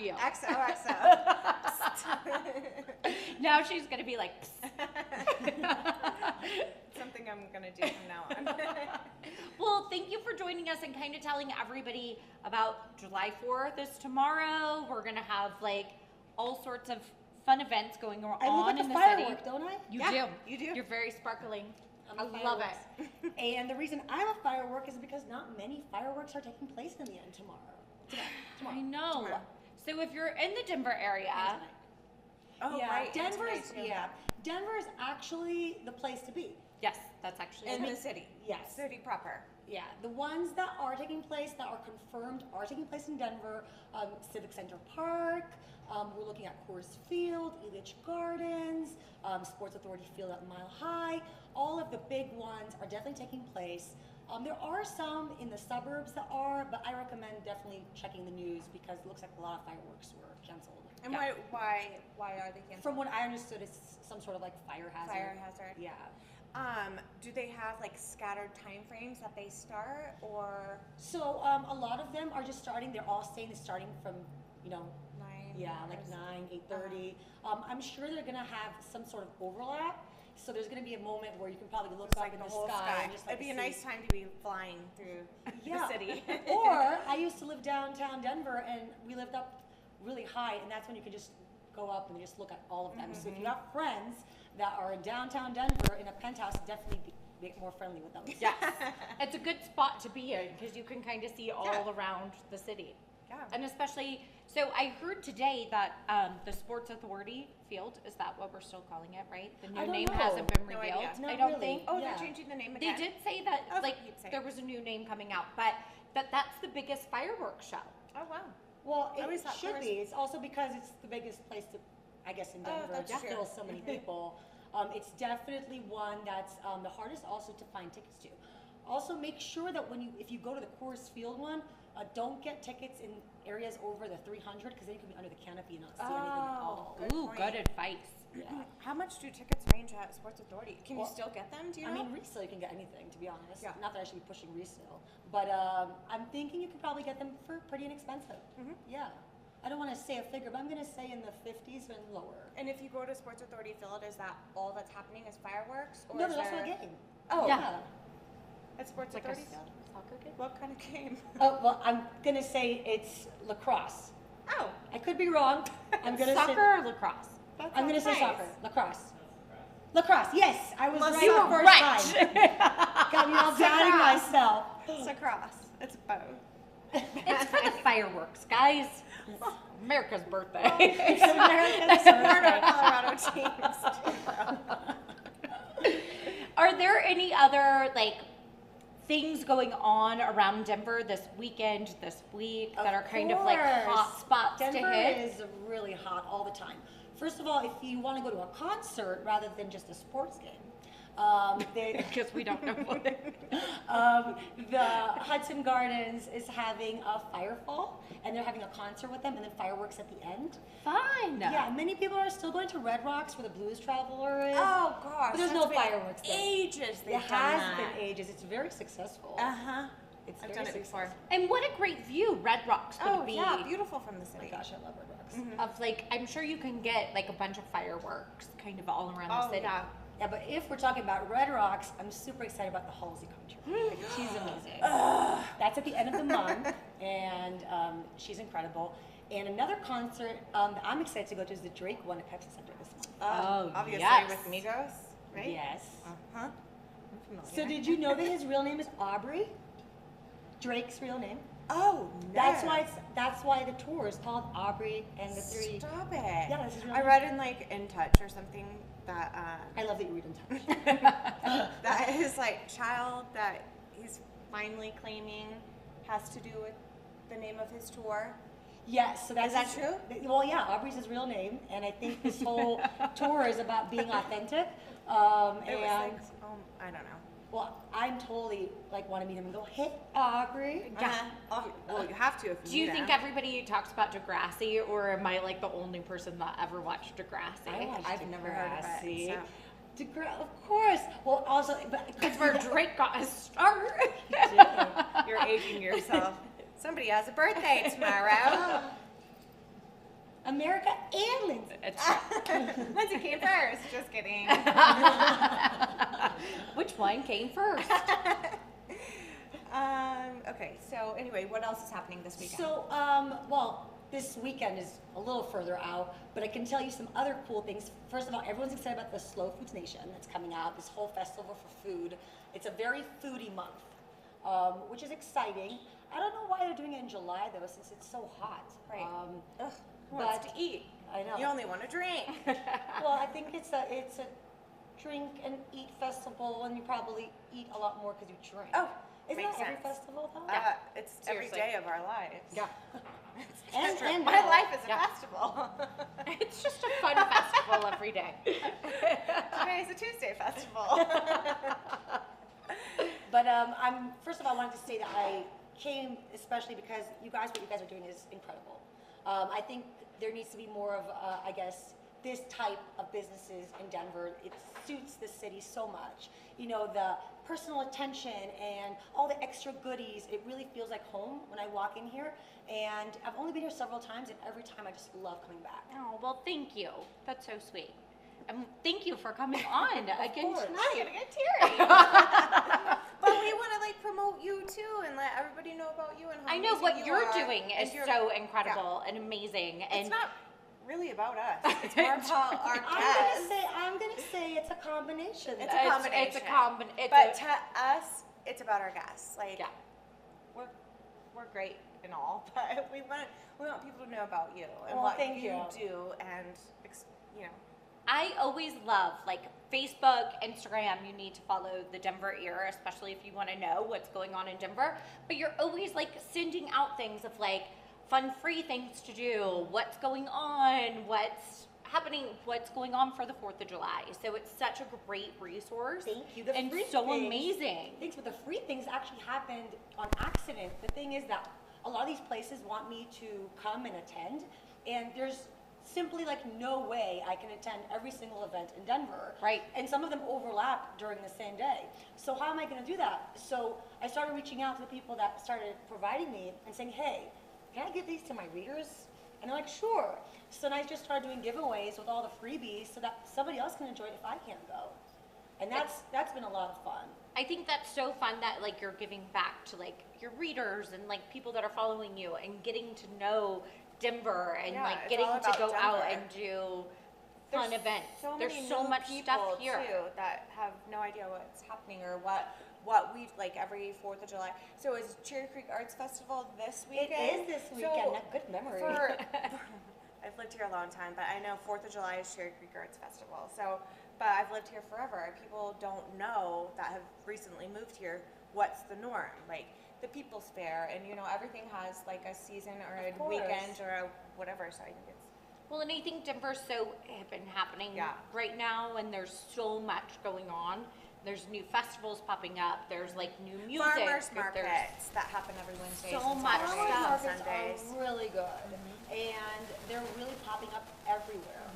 you. XOXO. Now she's going to be like, Something I'm going to do from now on. Well, thank you for joining us and kind of telling everybody about July 4th is tomorrow. We're going to have like all sorts of fun events going on I look at in the the city. firework, don't I? You Yeah, do. you do. You're very sparkling. I'm I a love fireworks. it. And the reason I'm a firework is because not many fireworks are taking place in the end tomorrow. I know. Tomorrow. So if you're in the Denver area, And tonight. Oh, yeah, right. and Denver is tonight, too. Denver is actually the place to be. yes, that's actually In right. the city. Yes. City proper. Yeah, the ones that are taking place, that are confirmed, are taking place in Denver. Civic Center Park. We're looking at Coors Field, Elitch Gardens, Sports Authority Field at Mile High. All of the big ones are definitely taking place. There are some in the suburbs that are, but I recommend definitely checking the news because it looks like a lot of fireworks were canceled. And Yeah. why are they canceled? From what I understood, it's some sort of like fire hazard. Fire hazard. Yeah. Do they have like scattered time frames that they start, or So a lot of them are just starting. They're all saying it's starting from, 9? like or 9, 8:30. I'm sure they're gonna have some sort of overlap. So there's gonna be a moment where you can probably look Just up like in the the whole sky. sky. And just, like, It'd be a see- nice time to be flying through Yeah. the city. Or I used to live downtown Denver, and we lived up really high, and that's when you could just go up and just look at all of them. So if you have friends that are in downtown Denver in a penthouse, definitely be more friendly with them. Yes. It's a good spot to be in because you can kind of see all Yeah. around the city. Yeah. And especially, so I heard today that the Sports Authority Field, is that what we're still calling it, right? The new I don't name know. hasn't been No revealed, idea. Not I don't really. think. Oh, Yeah. they're changing the name They again. did say that, That's like, what you keep saying. there was a new name coming out, but that's the biggest fireworks show. Oh wow. Well, I always it thought should Coors- be. It's also because it's the biggest place to, I guess, in Oh, Denver. that's It true. fills so many people. It's definitely one that's the hardest also to find tickets to. Also, make sure that if you go to the Coors Field one, don't get tickets in areas over the 300 because then you can be under the canopy and not see anything at all. Good Ooh, point. good advice. Yeah. How much do tickets range at Sports Authority? Can Well, you still get them? Do you know? I mean, resale you can get anything, to be honest. Yeah. Not that I should be pushing resale, but I'm thinking you could probably get them for pretty inexpensive. Yeah. I don't want to say a figure, but I'm going to say in the 50s and lower. and if you go to Sports Authority Field, is that all that's happening is fireworks? Or No, is there's also a there... game. Oh, Yeah. at Sports Like a Authority Field? soccer game? What kind of game? Oh, well, I'm going to say it's lacrosse. Oh, I could be wrong. I'm going to say Soccer or lacrosse? that I'm going to sounds say nice. soccer. Lacrosse. Lacrosse. Yes, I was right You the were first right. time. Got me all doubting myself. Lacrosse. It's both. It's for the fireworks, guys. It's America's birthday. It's America's Support our birthday. Colorado teams. Are there any other like things going on around Denver this weekend, this week that are kind of like hot spots Denver to hit? is really hot all the time. First of all, if you want to go to a concert rather than just a sports game, Because we don't know what. the Hudson Gardens is having a firefall, and they're having a concert with them, and then fireworks at the end. Fine. Yeah, many people are still going to Red Rocks where the Blues Traveler is. Oh gosh, But there's that's no been fireworks there. Ages they've It done has that. been ages. It's very successful. Uh-huh. It's I've very done it before. successful. And what a great view Red Rocks would Oh be. yeah, beautiful from the Oh my city. gosh, I love Red Rocks. Of like, I'm sure you can get like a bunch of fireworks kind of all around the Oh city. yeah. Yeah, but if we're talking about Red Rocks, I'm super excited about the Halsey concert. Like, she's amazing. That's at the end of the month, and she's incredible. And another concert that I'm excited to go to is the Drake one at Pepsi Center this month. Oh, obviously yes. with Migos, right? Yes. Uh-huh. I'm familiar. So did you know that his real name is Aubrey? Drake's real name. Oh, no. That's why the tour is called Aubrey and the Three. Stop it. Yeah, that's his real I name. read in like In Touch or something that I love that you read in touch. that his like child that he's finally claiming has to do with the name of his tour. Yes, so that's Is that his- true? Well, yeah, Aubrey's his real name, and I think this whole tour is about being authentic. It was And like, I don't know. well, I'm totally like want to meet him and go, hey, Aubrey. Oh, well, you have to if you Do you meet think him. everybody talks about Degrassi, or am I like the only person that ever watched Degrassi? I've never heard of it, Of course. Well, also, That's where Drake got his start. You're aging yourself. Somebody has a birthday tomorrow. America and Lindsay. It's true. Lindsay came first. Just kidding. Which one came first? Okay, so anyway, what else is happening this weekend? So, well, this weekend is a little further out, but I can tell you some other cool things. First of all, everyone's excited about the Slow Foods Nation that's coming out, this whole festival for food. It's a very foodie month, which is exciting. I don't know why they're doing it in July, though, since it's so hot. Right. Ugh, who but- wants to eat? I know. You only want to drink. Well, I think it's a drink and eat festival, and you probably eat a lot more because you drink. Oh, Isn't makes that every sense. festival, though? It's every Seriously. day of our lives. Yeah. It's true. And My now. life is a Yeah. festival. It's just a fun festival every day. Today is a Tuesday festival. But I'm first of all, I wanted to say that I came especially because what you guys are doing is incredible. I think there needs to be more of, I guess, this type of businesses in Denver. It suits the city so much. You know, the personal attention and all the extra goodies. It really feels like home when I walk in here. And I've only been here several times, and every time I just love coming back. Oh, well, thank you. That's so sweet. And thank you for coming on again course. I'm tonight. gonna get teary. But we want to like promote you too and let everybody know about you and how I know amazing what you you're are. doing is And you're- so incredible and amazing. And It's not really about us. It's more about our guests. I'm gonna say it's a combination. It's a combination. It's a combination. But to us, it's about our guests. Like, Yeah. we're great and all, but we want people to know about you and Well, what thank you you. do, and you know. I always love like Facebook, Instagram. You need to follow the Denver Ear, especially if you want to know what's going on in Denver. But you're always like sending out things of like fun, free things to do, what's going on, what's happening, what's going on for the 4th of July. So it's such a great resource. Thank you. The And free so things- amazing. Thanks, but the free things actually happened on accident. The thing is that a lot of these places want me to come and attend, and there's simply like no way I can attend every single event in Denver. Right. And some of them overlap during the same day. So how am I going to do that? So I started reaching out to the people that started providing me and saying, hey, can I give these to my readers? And they're like, sure. So then I just started doing giveaways with all the freebies so that somebody else can enjoy it if I can't go. And that's been a lot of fun. I think that's so fun that like you're giving back to like your readers and like people that are following you and getting to know Denver and Yeah, like it's getting all to about go out Denver. and do fun There's events. So There's many so new much people stuff here. too that have no idea what's happening or what we like every 4th of July. So is Cherry Creek Arts Festival this weekend? It is this weekend. Good memory. I've lived here a long time, but I know 4th of July is Cherry Creek Arts Festival. So, but I've lived here forever. People don't know that have recently moved here what's the norm. Like the People's Fair, and you know everything has like a season or a Of course. weekend or a whatever. So I think it's Well, and I think Denver's so hip and happening Yeah. right now, and there's so much going on. There's new festivals popping up. There's like new music. farmers There's markets that happen every Wednesday. so much Saturdays, stuff. and Sundays. Are really good, and they're really popping up everywhere.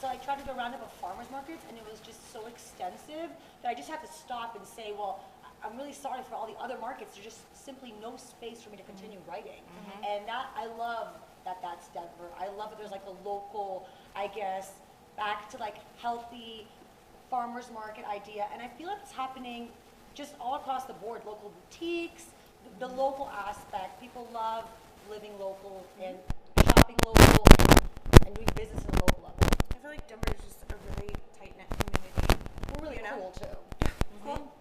So I tried to go round up of farmers markets, and it was just so extensive that I just had to stop and say, well, I'm really sorry for all the other markets. There's just simply no space for me to continue writing, and that I love that's Denver. I love that there's like a local, I guess, back to like healthy farmers market idea, and I feel like it's happening just all across the board. Local boutiques, the local aspect. People love living local and shopping local and doing business at a local level. I feel like Denver is just a really tight knit community. We're really You know? cool too. Cool.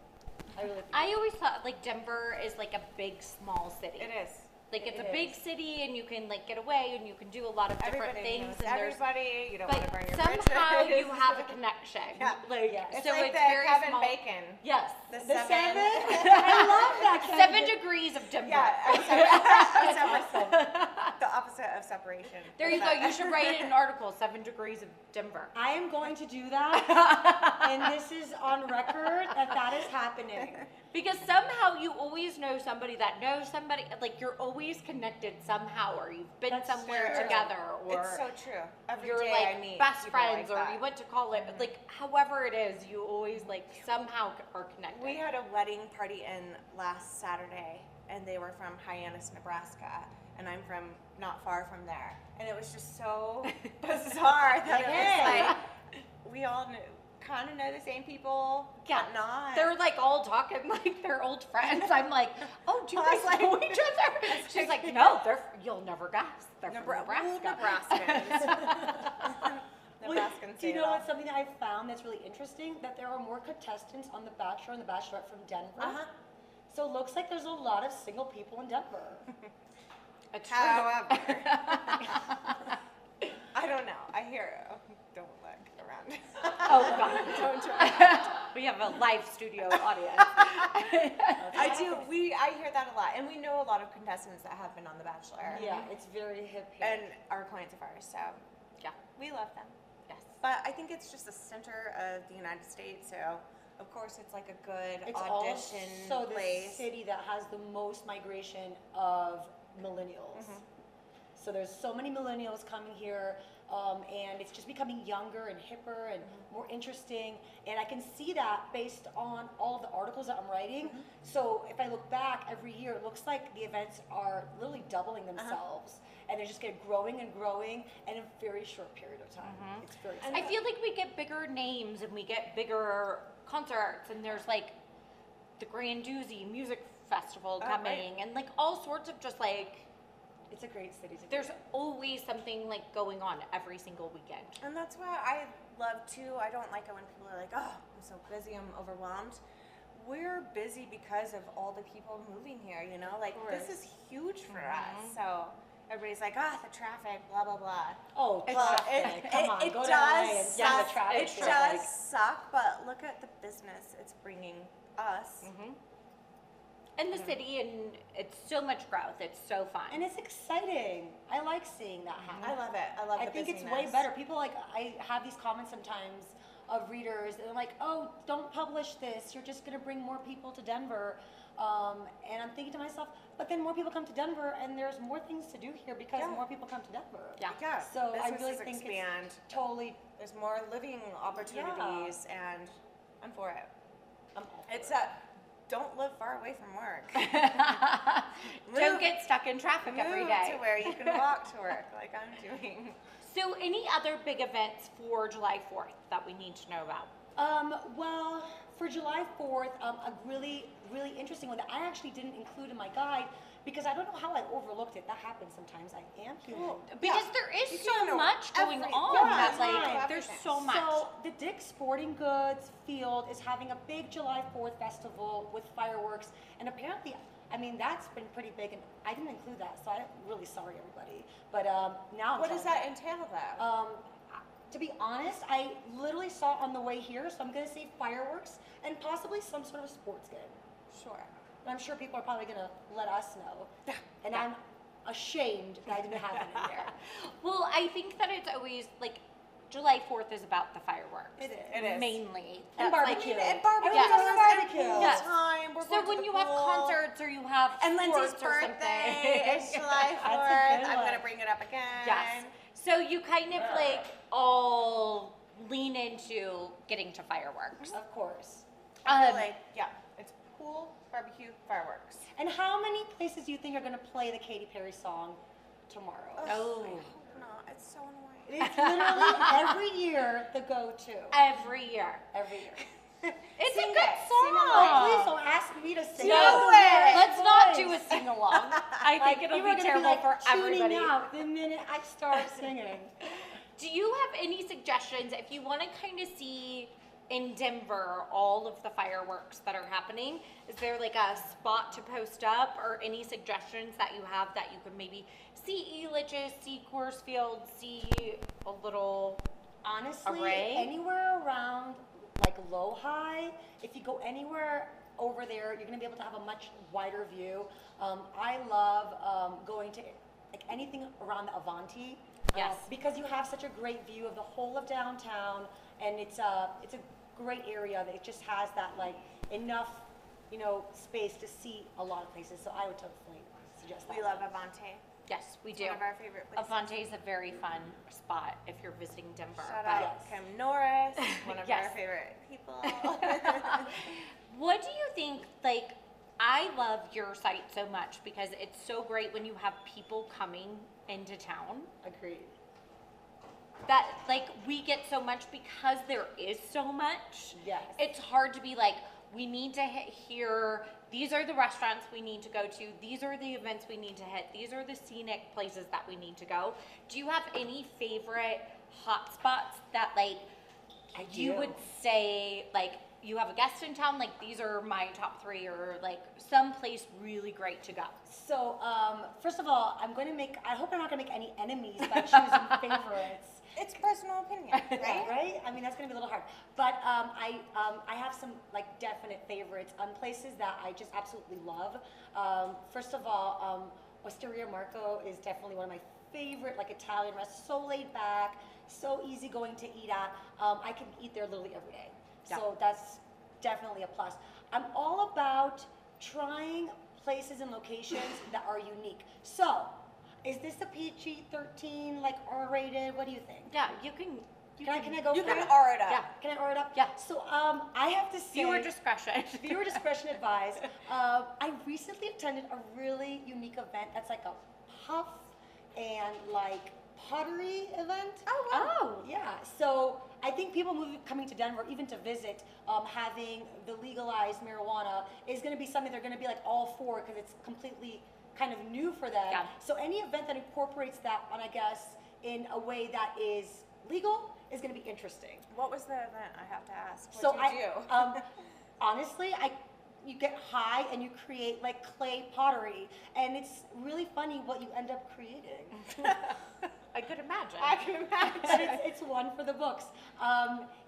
I really think I always thought like Denver is like a big small city. It is. Like it's It a big is. city, and you can like get away, and you can do a lot of different Everybody things. knows And there's everybody. You don't but want to burn your somehow bridges. you have a connection. Yeah. Like Yeah. It's so like it's the very Kevin small. Bacon. Yes. the seven. I love that. 7 degrees of Denver. Yeah, the opposite of separation. There you go. You should write an article, 7 degrees of Denver. I am going to do that, and this is on record that is happening. Because somehow you always know somebody that knows somebody. Like you're always connected somehow, or you've been That's somewhere true. together, or It's so true. Every you're day like I meet best people friends, like or that. you went to college. Like however it is, you always like somehow are connected. We had a wedding party in last Saturday, and they were from Hyannis, Nebraska. and I'm from not far from there. And it was just so bizarre that it was like, we all kind of know the same people, Yeah. but not. They're like all talking like they're old friends. I'm like, oh, do you guys know each other? She's like, no, you'll never guess. They're from Nebraska. Nebraskans. Do you know what's something that I found that's really interesting? That there are more contestants on The Bachelor and The Bachelorette from Denver. So it looks like there's a lot of single people in Denver. However, I don't know. I hear don't look around. Oh, God. Don't try. We have a live studio audience. I hear that a lot, and we know a lot of contestants that have been on The Bachelor. Yeah, it's very hip here. And are clients of ours, so Yeah. we love them. Yes. But I think it's just the center of the United States, so of course it's like a good It's audition also the place. city that has the most migration of millennials. So there's so many millennials coming here, and it's just becoming younger and hipper and more interesting. And I can see that based on all of the articles that I'm writing. So if I look back every year, it looks like the events are literally doubling themselves. And they're just getting growing and growing in a very short period of time. It's very I exciting. feel like we get bigger names and we get bigger concerts, and there's like the Grandoozy Music Festival coming, and like all sorts of just like, It's a great city to there's visit. always something like going on every single weekend. And that's why I love too. I don't like it when people are like, "Oh, I'm so busy, I'm overwhelmed." We're busy because of all the people moving here. You know, like this is huge for us. So everybody's like, "Ah, the traffic, blah blah blah." Oh, Well, traffic. Come on, it go to does LA and see the suck. traffic. It It's does like- suck, but look at the business it's bringing us. And the city, and it's so much growth. It's so fun. And it's exciting. I like seeing that happen. I love it. I love I the think it's busyness. way better. People like, I have these comments sometimes of readers, and they're like, oh, don't publish this. You're just going to bring more people to Denver. And I'm thinking to myself, but then more people come to Denver, and there's more things to do here because more people come to Denver. Yeah. Yeah. So I businesses really think expand. it's totally, There's more living opportunities, and I'm for it. I'm all for It's it. don't live far away from work. Don't get stuck in traffic every Move day. to where you can walk to work, like I'm doing. So, any other big events for July 4th that we need to know about? Well, for July 4th, a really, really interesting one that I actually didn't include in my guide because I don't know how I overlooked it. That happens sometimes. I am human. Because there is You so can't know much going every- on. yeah, That like right. there's so much. So the Dick's Sporting Goods field is having a big July 4th festival with fireworks, and apparently, I mean, that's been pretty big, and I didn't include that, so I'm really sorry, everybody. But now I'm What does telling that entail, though? to be honest, I literally saw on the way here, so I'm going to say fireworks and possibly some sort of sports game. Sure. And I'm sure people are probably going to let us know. And I'm ashamed that I didn't have it in there. Well, I think that it's always like July 4th is about the fireworks. It is. It is. Mainly. And That's, barbecue. And Everyone's barbecue. having a And barbecue. pool Yes. time. We're So going to when the you have pool. concerts or you have And Lindsay's sports or something. birthday is July 4th. That's a good I'm one. going to bring it up again. Yes. So you kind of like all lean into getting to fireworks. Of course. I feel like, yeah, it's pool, barbecue, fireworks. And how many places do you think are going to play the Katy Perry song tomorrow? Oh. I hope not. It's so annoying. It's literally every year the go-to. Every year. Every year. It's Sing a good it. Sing song. Oh, please don't ask me to sing. No, it. let's not do a sing along. I Like, think it'll you were be gonna terrible like for tuning everybody. out the minute I start singing. Do you have any suggestions if you want to kind of see in Denver all of the fireworks that are happening? Is there like a spot to post up or any suggestions that you have that you could maybe see Elitch's, see Coors Field, see a little Honestly, array? anywhere around like low high, if you go anywhere over there, you're gonna be able to have a much wider view. I love going to like anything around the Avanti. Yes. Because you have such a great view of the whole of downtown, and it's a great area that it just has that like enough, space to see a lot of places. So I would totally suggest that. We love Avante. Yes, we It's do. one of our favorite places. Avante is a very fun spot if you're visiting Denver. Shout but- out Kim Norris, one of Yes. our favorite people. What do you think, like, I love your site so much because it's so great when you have people coming into town. Agreed. That like we get so much because there is so much. Yes. It's hard to be like, we need to hit here. These are the restaurants we need to go to. These are the events we need to hit. These are the scenic places that we need to go. Do you have any favorite hot spots that like you would say like you have a guest in town, like these are my top 3, or like some place really great to go? So, first of all, I hope I'm not gonna make any enemies by choosing favorites. It's personal opinion, right? Right? I mean, that's gonna be a little hard. But I have some like definite favorites, places that I just absolutely love. First of all, Osteria Marco is definitely one of my favorite like Italian restaurants. So laid back, so easy going to eat at. I can eat there literally every day. Yeah. So that's definitely a plus. I'm all about trying places and locations that are unique. So, is this a PG-13, like R-rated? What do you think? Yeah, you can. Can I go You for can it? R it up. Yeah. Can I order it up? Yeah. So I have to say, Viewer discretion. viewer discretion advised. I recently attended a really unique event that's like a puff and like pottery event. Oh, wow. Oh. Yeah. So I think people coming to Denver, even to visit, having the legalized marijuana is going to be something they're going to be like all for because it's completely kind of new for them. Yeah. So any event that incorporates that, and I guess in a way that is legal, is going to be interesting. What was the event? I have to ask. So What did you do? Honestly, you get high and you create like clay pottery, and it's really funny what you end up creating. I could imagine. I can But imagine. it's one for the books.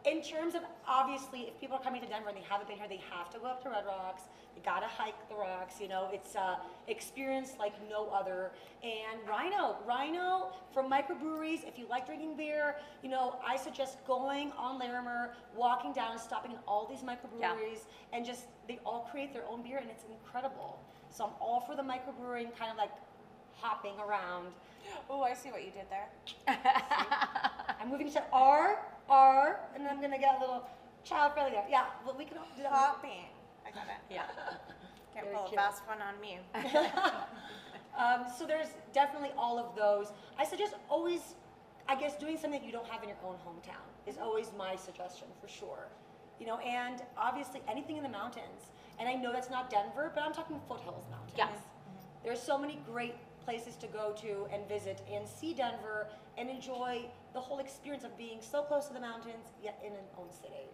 In terms of, obviously, if people are coming to Denver and they haven't been here, they have to go up to Red Rocks. They gotta hike the rocks. You know, it's experience like no other. And Rhino from microbreweries. If you like drinking beer, you know, I suggest going on Larimer, walking down, and stopping in all these microbreweries, and just they all create their own beer, and it's incredible. So I'm all for the microbrewing, kind of like hopping around. Oh, I see what you did there. I'm moving to R, and I'm gonna get a little child friendly there. Yeah, well, we can all do that. Hopping. I got it. Yeah. Can't Very pull a cute. fast one on me. So there's definitely all of those. I suggest always, I guess, doing something that you don't have in your own hometown is always my suggestion for sure. You know, and obviously anything in the mountains. And I know that's not Denver, but I'm talking foothills mountains. Yes. There's so many great places to go to and visit and see Denver and enjoy the whole experience of being so close to the mountains yet in an own city.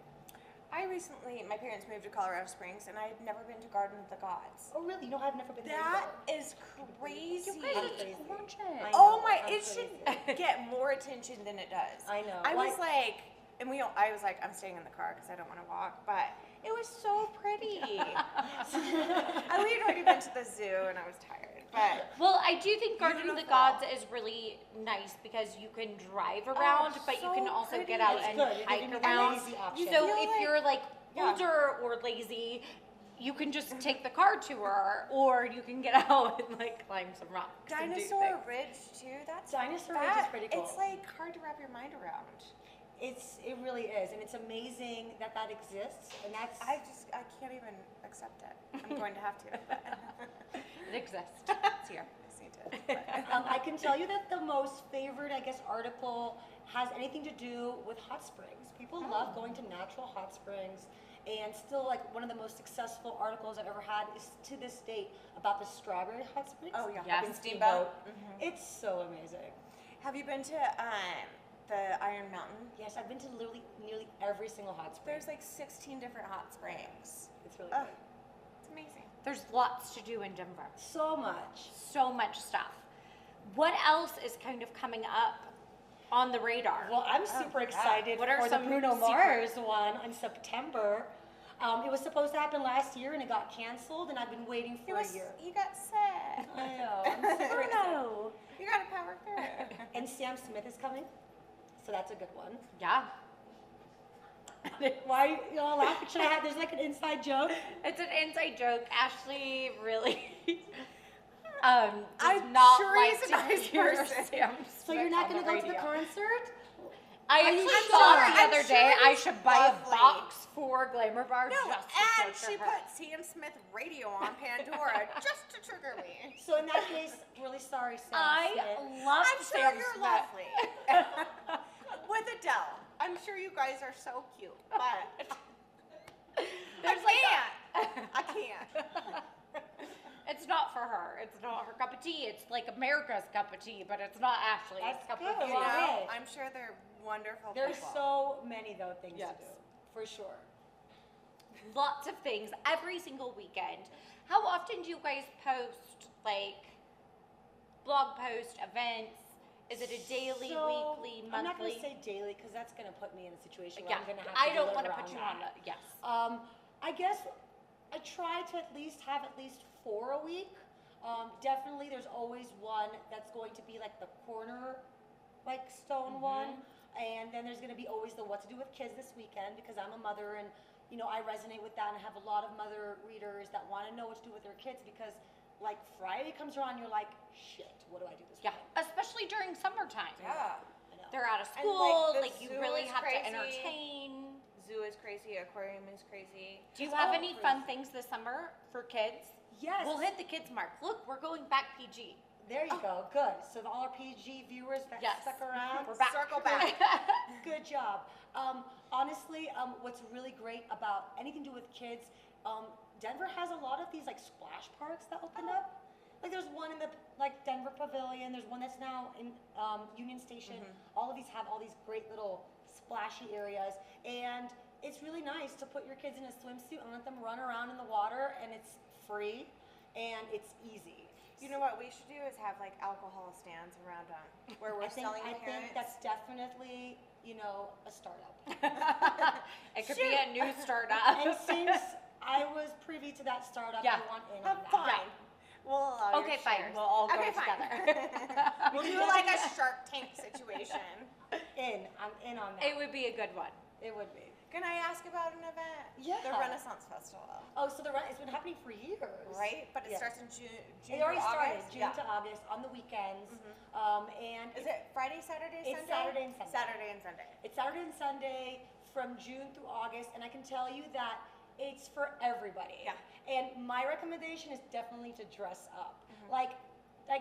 My parents moved to Colorado Springs, and I had never been to Garden of the Gods. Oh really? You know, I've never been there That either. is crazy. You guys, Crazy. it's gorgeous. I Oh know, my! I'm It should crazy. get more attention than it does. I know. I was Like- like, and I was like, I'm staying in the car because I don't want to walk, but it was so pretty. We had already been to the zoo, and I was tired, but Well, I do think Garden of the Beautiful. Gods is really nice because you can drive around, but you so can also pretty. get out It's and good. You're hike giving me around. lazy options. So feel if like- you're like Yeah. older or lazy, you can just take the car tour, or you can get out and like climb some rocks. and do Dinosaur things. Ridge too. That's Dinosaur Ridge is pretty cool. It's like hard to wrap your mind around. It really is, and it's amazing that that exists, and that's I can't even accept it. I'm going to have to. It exists. It's here. Yes, you did. I can tell you that the most favorite, I guess, article has anything to do with hot springs. People love going to natural hot springs, and still, like, one of the most successful articles I've ever had is to this date about the strawberry hot springs. Oh yeah, Yes. in Steamboat. It's so amazing. Have you been to the Iron Mountain? Yes, I've been to literally nearly every single hot spring. There's like 16 different hot springs. It's really Ugh. good. It's amazing. There's lots to do in Denver. So much. So much stuff. What else is kind of coming up on the radar? Well, I'm super excited What are for the some Bruno secrets? Mars one in September. It was supposed to happen last year, and it got canceled, and I've been waiting for a year. You got sad. I know. I'm super excited. no. You got to power through. And Sam Smith is coming, so that's a good one. Yeah. Why are you all laughing? Should I have? There's like an inside joke. It's an inside joke. Ashley really does I'm not sure like he's a to nice hear person. Sam So Smith you're not on going to go to the radio. concert? I Are you actually sure? thought the I'm other sure day I he's should buy lovely. a box for Glamour Bar No, just to and torture she her. put Sam Smith radio on Pandora just to trigger me. So in that case, really sorry, Sam I Smith. love I'm sure Sam you're Smith. lovely. With Adele. I'm sure you guys are so cute, but There's I can't. It's not for her. It's not her cup of tea. It's like America's cup of tea, but it's not Ashley's That's cup good. of tea. You Well, know, hey. I'm sure they're wonderful There's people. so many though things Yes. to do, for sure. Lots of things every single weekend. How often do you guys post like blog post events? Is it a daily, So, weekly, monthly? I'm not gonna say daily because that's gonna put me in a situation where yeah, I'm gonna have to I don't want to put you on the yes. I guess I try to at least have at least 4 a week. Definitely, there's always one that's going to be like the corner, like stone one, and then there's going to be always the what to do with kids this weekend because I'm a mother and you know I resonate with that and I have a lot of mother readers that want to know what to do with their kids because like Friday comes around, you're like, shit, what do I do this Yeah, weekend? especially during summertime. Yeah. I know. They're out of And, school, the like you zoo really is have crazy. to entertain. Zoo is crazy. Aquarium is crazy. Do you It's have all any fun crazy. things this summer for kids? Yes. We'll hit the kids mark. Look, we're going back PG. There you go. Good. So all our PG viewers that Yes. stuck around, We're back. Circle back. good job. Honestly, what's really great about anything to do with kids, Denver has a lot of these like splash parks that opened up. Like there's one in the like Denver Pavilion. There's one that's now in Union Station. All of these have all these great little splashy areas, and it's really nice to put your kids in a swimsuit and let them run around in the water, and it's free and it's easy. You know what we should do is have like alcohol stands around them where we're selling I parents. think that's definitely, you know, a startup. It could be a new startup. And since I was privy to that startup, Yeah. I want in on that. Fine. We'll allow your Okay, fine. shares. We'll all go Okay, fine. together. We'll do like a Shark Tank situation. I'm in on that. It would be a good one. It would be. Can I ask about an event? Yeah. The Renaissance Festival, Oh, so it's been happening for years. right? But it Yeah. starts in June. It already to started August? June Yeah. to August on the weekends, and Is it Friday, Saturday, It's Sunday? Saturday and Sunday. Saturday and Sunday. It's Saturday and Sunday from June through August, and I can tell you that it's for everybody. Yeah. And my recommendation is definitely to dress up. Like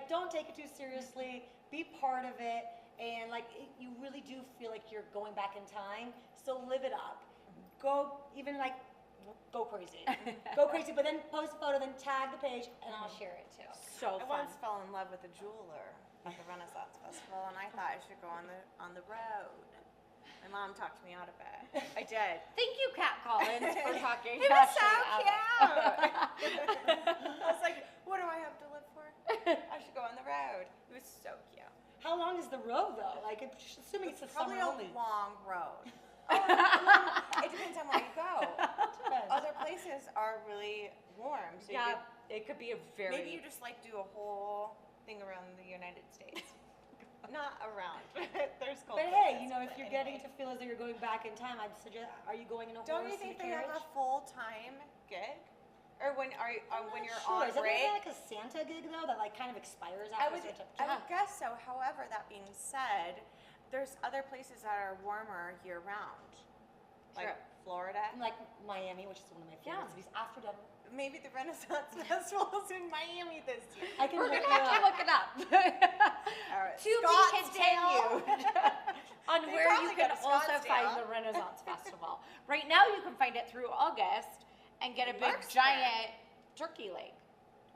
don't take it too seriously. Be part of it, and you really do feel like you're going back in time. So live it up. Go even go crazy. Go crazy, but then post a photo, then tag the page, and I'll share it too. So I fun. once fell in love with a jeweler at the Renaissance Festival, and I thought I should go on the road. My mom talked me out of it. I did. Thank you, Kat Collins, for talking. It was so Ashley out of cute. I was like, what do I have to live for? I should go on the road. It was so cute. How long is the road though? Assuming it's a Probably summer a only. long road. It depends on where you go. Depends. Other places are really warm, so Yeah, it could be a very. maybe you just do a whole thing around the United States. Not around. There's cold But hey, places, if but you're anyway. getting to feel as though you're going back in time, I'd suggest. Are you going in a Don't horse you think and a they have carriage? a full-time gig? Or when you're Sure. on Is that break? like a Santa gig though that kind of expires I after would, a certain I time? would guess so. However, that being said, there's other places that are warmer year round, like True. Florida. Like Miami, which is one of my favorite Yeah. cities after Denver. Maybe the Renaissance Festival is in Miami this year. I can We're hook gonna have to you up. look it up. All right. To be Scottsdale. continued on They where you probably can go to also find Scottsdale. the Renaissance Festival. Right now, you can find it through August and get a big Larkspur. giant turkey leg.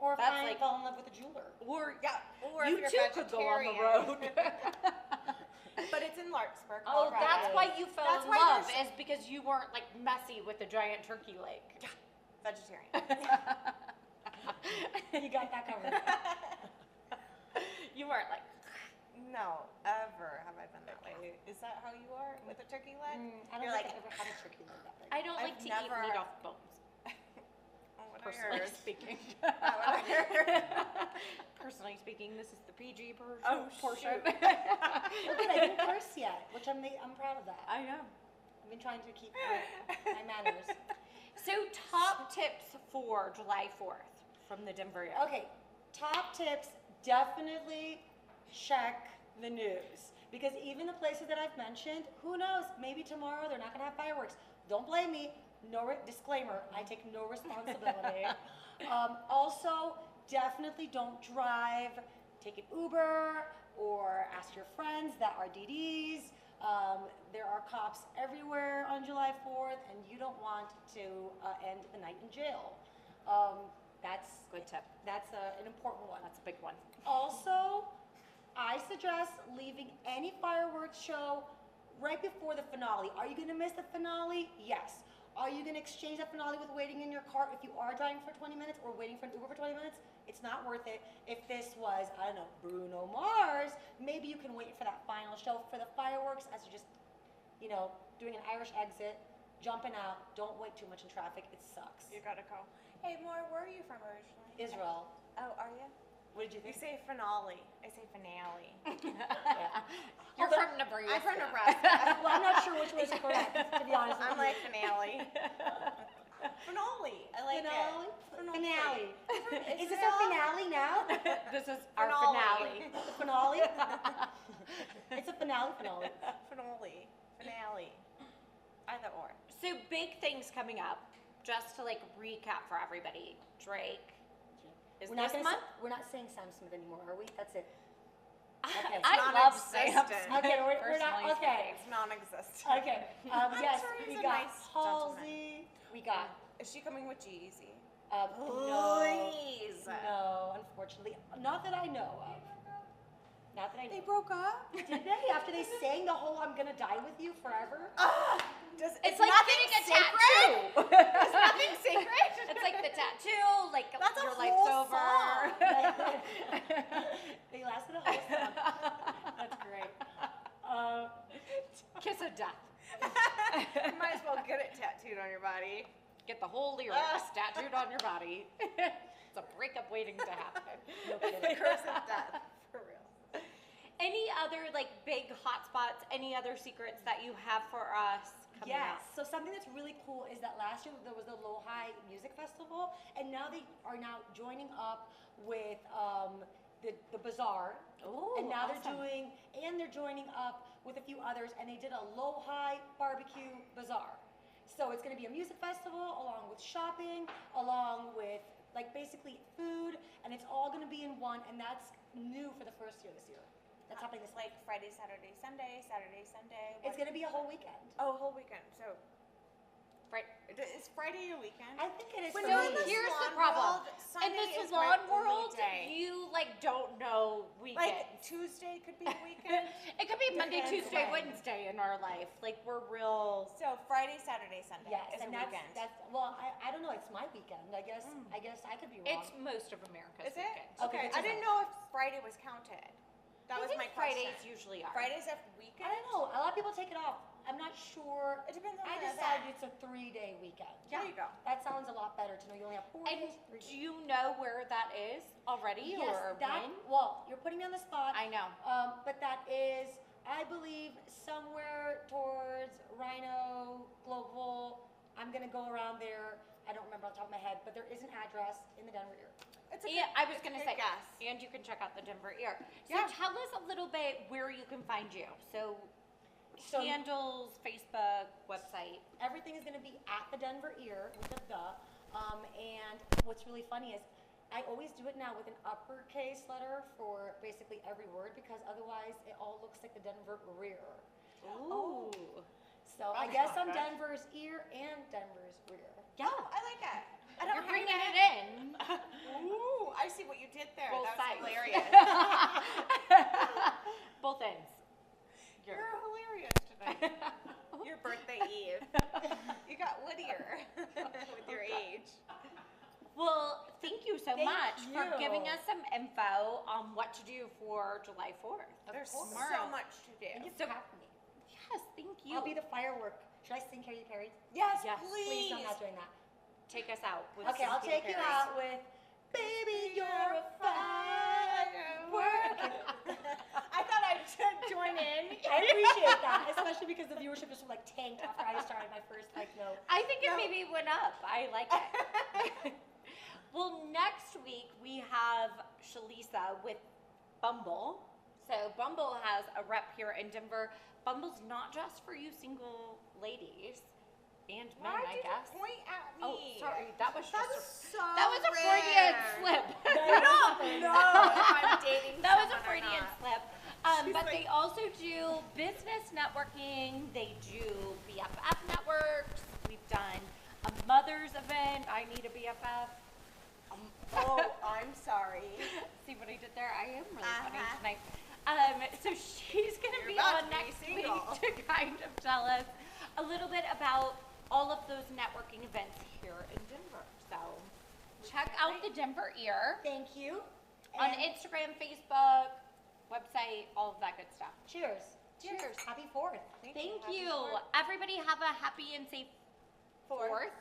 Or if That's I like- fall in love with a jeweler. Or Yeah, or you if too you're could go on the vegetarian. road. But it's in Larkspur, Oh, Colorado. that's why you fell That's in why love, there's- is because you weren't messy with the giant turkey leg. Vegetarian. You got that covered. You weren't No, ever have I been that way. Is that how you are with a turkey leg? I don't You're think like, I've ever had a turkey leg that big. I don't I've like to never- eat meat off bones, oh, what I personally heard. speaking. Not what I heard. Personally speaking, this is the PG Oh, portion. shoot. Look at, I didn't curse yet, which I'm proud of that. I know. I've been trying to keep my manners. So, top tips for July 4th from the Denver area. Okay, top tips, definitely check the news. Because even the places that I've mentioned, who knows? Maybe tomorrow they're not going to have fireworks. Don't blame me. Disclaimer, I take no responsibility. Also, definitely don't drive. Take an Uber or ask your friends that are DDs. There are cops everywhere on July 4th, and you don't want to end the night in jail. That's Good tip. That's an important one. That's a big one. Also, I suggest leaving any fireworks show right before the finale. Are you going to miss the finale? Yes. Are you going to exchange that finale with waiting in your car if you are driving for 20 minutes or waiting for an Uber for 20 minutes? It's not worth it. If this was, I don't know, Bruno Mars, maybe you can wait for that final show. For the fireworks, as you're just, doing an Irish exit, jumping out, don't wait too much in traffic. It sucks. You gotta go. Hey, Maura, where are you from originally? Israel. Oh, are you? What did you You think? say finale. I say finale. Yeah. You're Although- from Nebraska. I'm from Nebraska. Well, I'm not sure which was correct, to be honest with I'm you. like finale. Finale. I like Finale? it. Finale. Is this Israel? our finale now? This is our Finale. finale. The finale? It's a finale. Finale. Finale. Either or. So big things coming up. Just to recap for everybody. Drake is We're not this gonna month. We're not saying Sam Smith anymore, are we? That's it. Okay. I love Sam Non-existent. Smith. Okay, we're not. personally Okay. It's non-existent. Okay. I'm Yes, sure he's we a got nice Halsey. We got. Is she coming with G-Eazy? No. Please. No, unfortunately, not that I know of. Not that I They know. broke up? Did they? After they sang the whole "I'm gonna die with you forever"? It's like getting a tattoo. It's nothing sacred. It's like the tattoo, That's a your life's whole over. song. They lasted a whole song. That's great. Kiss of death. You might as well get it tattooed on your body. Get the whole lyrics tattooed on your body. It's a breakup waiting to happen. No The kidding. curse of death. For real. Any other big hotspots? Any other secrets that you have for us coming Yes. up? So something that's really cool is that last year there was the Low-High Music Festival, and now they are joining up with the Bazaar. Ooh, And now awesome. they're joining up with a few others, and they did a Low-High barbecue bazaar. So it's going to be a music festival along with shopping, along with basically food, and it's all going to be in one, and that's new for the first year this year. That's happening this Like Friday, Saturday, Sunday, Saturday, Sunday. It's going to be a whole weekend. Oh, whole weekend. So, Right. is Friday a weekend? I think it is. When for So you're in me. the here's the salon problem. world, In Sunday the is salon my only world, day. you don't know weekends. Like Tuesday could be a weekend. It could be Monday, Depends Tuesday, when. Wednesday in our life. We're real. So Friday, Saturday, Sunday Yes, is and a weekend. that's well, I don't know. It's my weekend. I guess I could be wrong. It's most of America's Is it? weekend. Okay, Okay. good to I didn't know. know if Friday was counted. That I was think my question. Fridays usually are. Fridays a I weekend? don't know. A lot of people take it off. I'm not sure. It depends on I the decided event. it's a 3-day weekend. There you go. That sounds a lot better to know you only have 4 And days. 3 days. do you know where that is already Yes, or that. when? Well, you're putting me on the spot. I know. But that is, I believe, somewhere towards Rhino, Global. I'm gonna go around there. I don't remember off the top of my head, but there is an address in the Denver area. It's a Yeah, good- I was it's a gonna good say, guess. and you can check out the Denver Ear. So Yeah. tell us a little bit where you can find you. So, So- handles, Facebook, website. Everything is going to be at the Denver Ear with a the. And what's really funny is I always do it now with an uppercase letter for basically every word because otherwise it all looks like the Denver Rear. Ooh. So I That's guess not I'm good. Denver's ear and Denver's rear. Yeah. Oh, I like it. I You're don't bringing hate it in. Ooh, I see what you did there. Both That's sides. hilarious. Both ends. You're hilarious today. Your birthday eve. You got wittier with your age. Well, thank you so Thank much for you. giving us some info on what to do for July 4th. There's course. so much to And do. you So- have me. Yes, thank you. I'll be the firework. Should I sing Katy Perry? Yes, Yes, Please, please. no, I'm not doing that. Take us out. With Okay, I'll some take you Katy out with Baby, you're a firework. I thought I'd join in. I appreciate that, especially because the viewership just tanked after I started my first note. I think it No. maybe went up. I like it. Well, next week we have Shalisa with Bumble. So Bumble has a rep here in Denver. Bumble's not just for you single ladies and men, Why I did guess. you point at me? Oh, sorry. That was so that was a Freudian slip. I don't know if I'm dating That was a someone or Freudian not. slip. She's But like- they also do business networking. They do BFF networks. We've done a mother's event. I need a BFF. Oh, I'm sorry. See what I did there? I am really funny Uh-huh. tonight. So she's going to You're be about on to be next single. week to kind of tell us a little bit about all of those networking events here in Denver. So check out the Denver Ear Thank you. on And Instagram, Facebook, website, all of that good stuff. cheers. Cheers. Happy 4th. Thank Happy you. Fourth. Everybody have a happy and safe Fourth.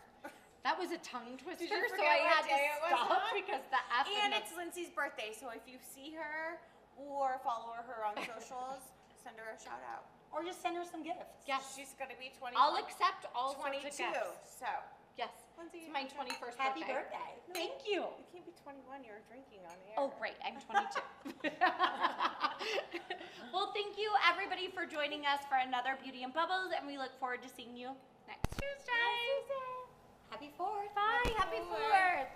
That was a tongue twister, you so forget I what had to day it was stop on? because the F And the- it's Lindsay's birthday, so if you see her or follow her on socials, send her a shout out. Or just send her some gifts. Yes. She's gonna be 20. I'll accept all 22. sorts of gifts. So Yes. Lindsay, It's my 21st Happy birthday. birthday. Thank you. you can't be 21. You're drinking on the air. Oh, great. I'm 22. Well, thank you, everybody, for joining us for another Beauty and Bubbles, and we look forward to seeing you next Tuesday. Happy 4th. Bye. Happy Happy 4th. 4th.